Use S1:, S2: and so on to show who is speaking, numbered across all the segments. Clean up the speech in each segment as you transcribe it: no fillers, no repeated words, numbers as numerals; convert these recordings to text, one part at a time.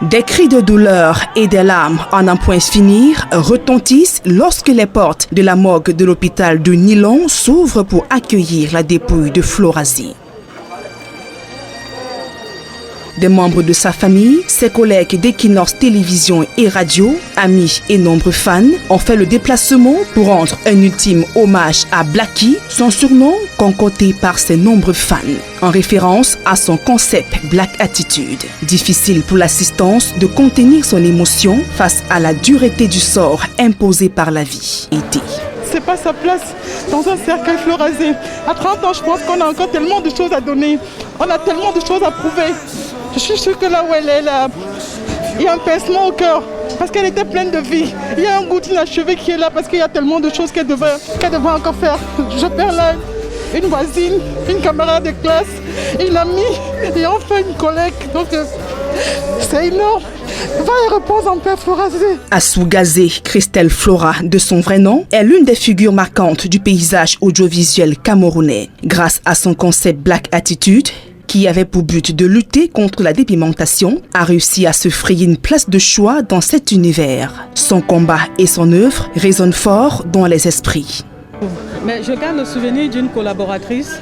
S1: Des cris de douleur et des larmes en un point finir retentissent lorsque les portes de la morgue de l'hôpital de Nilon s'ouvrent pour accueillir la dépouille de Florazé. Des membres de sa famille, ses collègues d'Equinox Télévision et Radio, amis et nombreux fans ont fait le déplacement pour rendre un ultime hommage à Blacky, son surnom concocté par ses nombreux fans, en référence à son concept Black Attitude. Difficile pour l'assistance de contenir son émotion face à la dureté du sort imposé par la vie.
S2: C'est pas sa place dans un cercueil Florazé. À 30 ans, je pense qu'on a encore tellement de choses à donner. On a tellement de choses à prouver. Je suis sûre que là où elle est, là, il y a un pincement au cœur parce qu'elle était pleine de vie. Il y a un goût inachevé qui est là parce qu'il y a tellement de choses qu'elle devrait encore faire. Je perds là une voisine, une camarade de classe, une amie et enfin une collègue. Donc c'est énorme. Va et repose en paix, Florazé.
S1: Assou Gazé, Christelle Flora, de son vrai nom, est l'une des figures marquantes du paysage audiovisuel camerounais. Grâce à son concept Black Attitude, qui avait pour but de lutter contre la dépimentation, a réussi à se frayer une place de choix dans cet univers. Son combat et son œuvre résonnent fort dans les esprits.
S3: Mais je garde le souvenir d'une collaboratrice,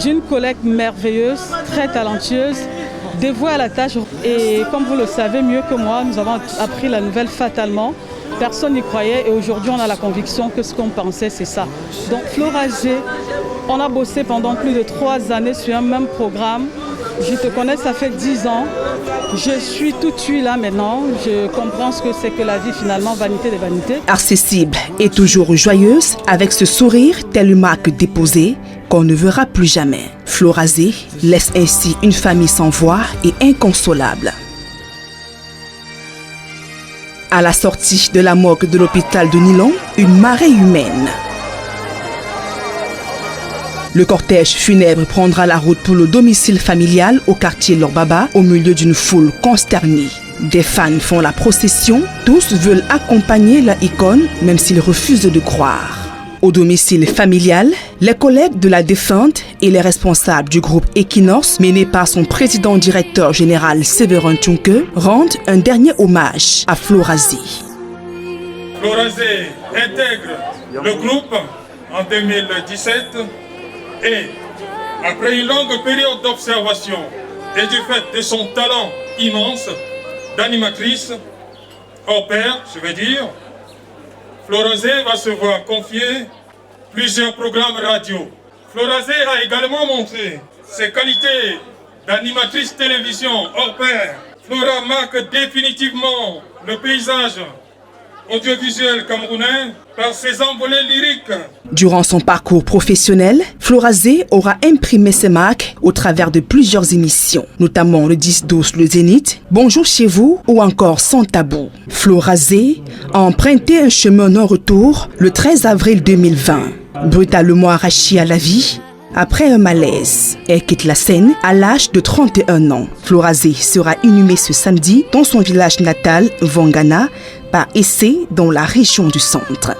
S3: d'une collègue merveilleuse, très talentueuse, dévouée à la tâche. Et comme vous le savez mieux que moi, nous avons appris la nouvelle fatalement. Personne n'y croyait et aujourd'hui on a la conviction que ce qu'on pensait c'est ça. Donc Florazé, on a bossé pendant plus de 3 années sur un même programme. Je te connais, ça fait 10 ans. Je suis toute tuile là maintenant. Je comprends ce que c'est que la vie finalement, vanité des vanités.
S1: Accessible et toujours joyeuse, avec ce sourire tel une marque déposée qu'on ne verra plus jamais. Florazé laisse ainsi une famille sans voix et inconsolable. À la sortie de la morgue de l'hôpital de Nilon, une marée humaine. Le cortège funèbre prendra la route pour le domicile familial au quartier Lorbaba, au milieu d'une foule consternée. Des fans font la procession, tous veulent accompagner la icône, même s'ils refusent de croire. Au domicile familial, les collègues de la défunte et les responsables du groupe Equinox, menés par son président-directeur général Séverin Tchunke, rendent un dernier hommage à Florazé.
S4: Florazé intègre le groupe en 2017 et, après une longue période d'observation et du fait de son talent immense d'animatrice, hors pair, je veux dire, Florazé va se voir confier plusieurs programmes radio. Florazé a également montré ses qualités d'animatrice télévision hors pair. Flora marque définitivement le paysage audiovisuel camerounais par ses envolées lyriques.
S1: Durant son parcours professionnel, Florazé aura imprimé ses marques au travers de plusieurs émissions, notamment le 10-12 Le Zénith, Bonjour chez vous ou encore Sans tabou. Florazé a emprunté un chemin non-retour le 13 avril 2020, brutalement arraché à la vie. Après un malaise, elle quitte la scène à l'âge de 31 ans. Florazé sera inhumée ce samedi dans son village natal, Vangana, par Essé, dans la région du centre.